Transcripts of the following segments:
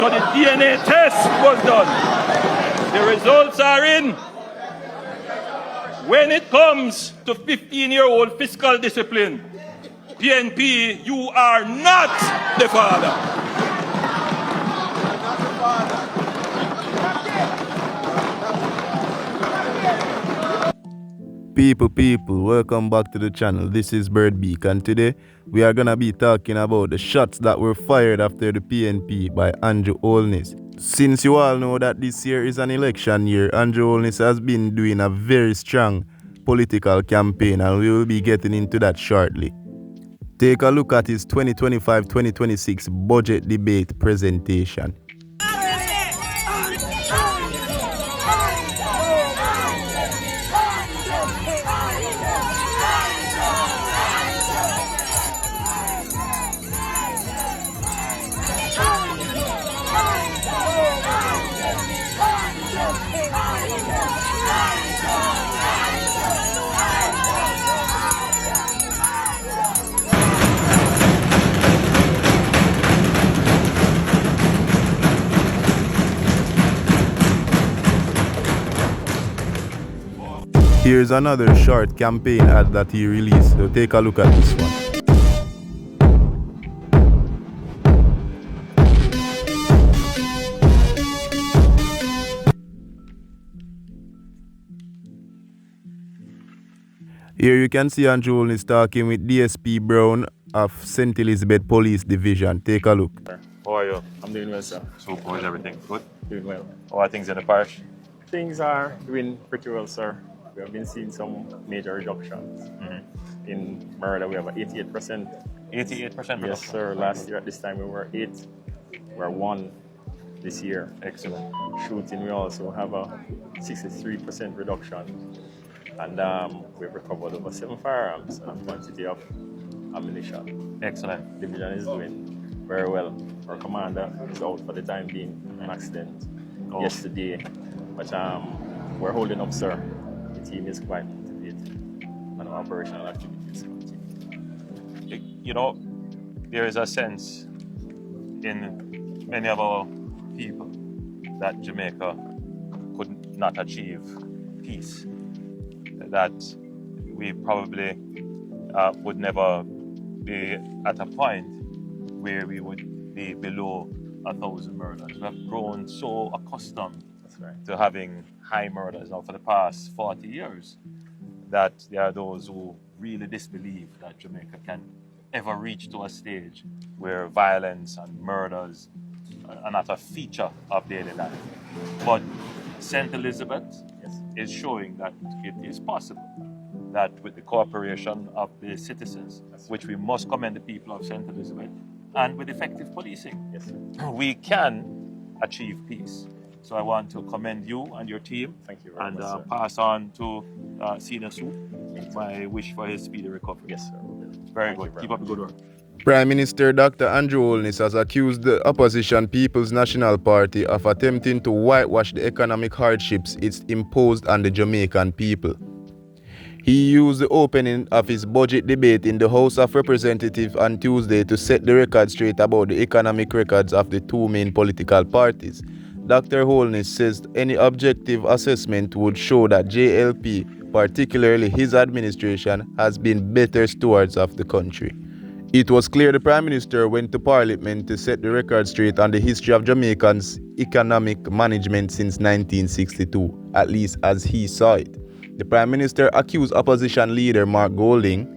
So the DNA test was done. The results are in. When it comes to 15-year-old fiscal discipline, PNP, you are not the father. People, welcome back to the channel. This is Bird Beak, and today we are gonna be talking about the shots that were fired after the PNP by Andrew Holness. Since you all know that this year is an election year, Andrew Holness has been doing a very strong political campaign, and we will be getting into that shortly. Take a look at his 2025-2026 budget debate presentation. Here's another short campaign ad that he released, so take a look at this one. Here you can see Andrew Holness talking with DSP Brown of St. Elizabeth Police Division. Take a look. How are you? I'm doing well, sir. So how is everything? Good? Doing well. How are things in the parish? Things are doing pretty well, sir. We have been seeing some major reductions. In murder, we have an 88%. 88% reduction? Yes, sir. Last year at this time, we were 8. We're 1 this year. Excellent. Shooting, we also have a 63% reduction. And we've recovered over 7 firearms and a quantity of ammunition. Excellent. Division is doing very well. Our commander is out for the time being, an accident yesterday. But we're holding up, sir. The team is quite motivated and our operational activities continue. You know, there is a sense in many of our people that Jamaica could not achieve peace, that we probably would never be at a point where we would be below 1,000 murders. We have grown so accustomed to having high murders now for the past 40 years that there are those who really disbelieve that Jamaica can ever reach to a stage where violence and murders are not a feature of daily life. But St. Elizabeth is showing that it is possible, that with the cooperation of the citizens, which we must commend the people of St. Elizabeth, and with effective policing, we can achieve peace. So I want to commend you and your team. Thank you very much, sir. Pass on to Senior Sue my wish for his speedy recovery. Yes, sir. Very good. Keep up the good work. Prime Minister Dr. Andrew Holness has accused the opposition People's National Party of attempting to whitewash the economic hardships it's imposed on the Jamaican people. He used the opening of his budget debate in the House of Representatives on Tuesday to set the record straight about the economic records of the two main political parties. Dr. Holness says any objective assessment would show that JLP, particularly his administration, has been better stewards of the country. It was clear the Prime Minister went to Parliament to set the record straight on the history of Jamaicans' economic management since 1962, at least as he saw it. The Prime Minister accused opposition leader Mark Golding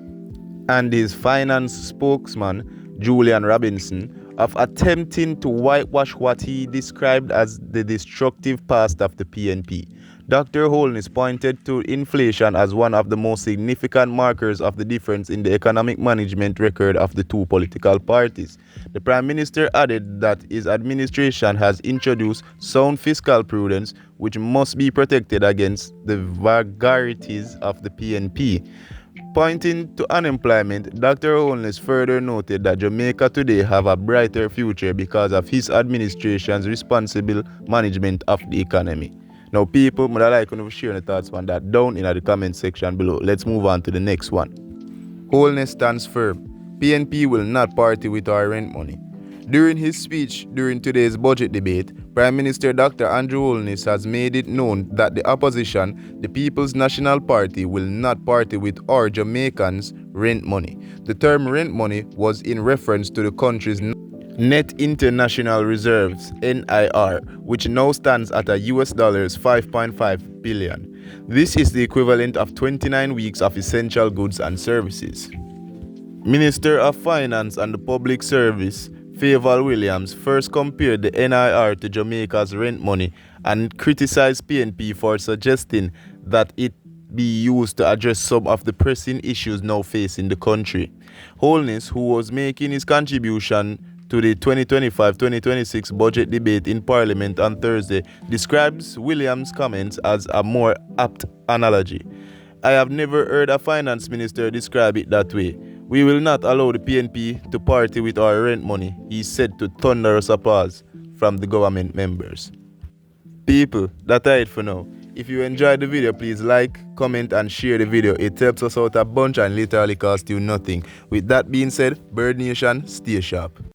and his finance spokesman Julian Robinson of attempting to whitewash what he described as the destructive past of the PNP. Dr. Holness pointed to inflation as one of the most significant markers of the difference in the economic management record of the two political parties. The Prime Minister added that his administration has introduced sound fiscal prudence, which must be protected against the vagaries of the PNP. Pointing to unemployment, Dr. Holness further noted that Jamaica today have a brighter future because of his administration's responsible management of the economy. Now, people, I'd like to share your thoughts on that down in the comment section below. Let's move on to the next one. Holness stands firm. PNP will not party with our rent money. During his speech during today's budget debate, Prime Minister Dr. Andrew Holness has made it known that the opposition, the People's National Party, will not party with our Jamaicans' rent money. The term rent money was in reference to the country's Net International Reserves (NIR), which now stands at a US dollars 5.5 billion. This is the equivalent of 29 weeks of essential goods and services. Minister of Finance and the Public Service Favour Williams first compared the NIR to Jamaica's rent money and criticized PNP for suggesting that it be used to address some of the pressing issues now facing the country. Holness, who was making his contribution to the 2025-2026 budget debate in Parliament on Thursday, describes Williams' comments as a more apt analogy. "I have never heard a finance minister describe it that way. We will not allow the PNP to party with our rent money," he said to thunderous applause from the government members. People, that's it for now. If you enjoyed the video, please like, comment and share the video. It helps us out a bunch and literally costs you nothing. With that being said, Bird Nation, stay sharp.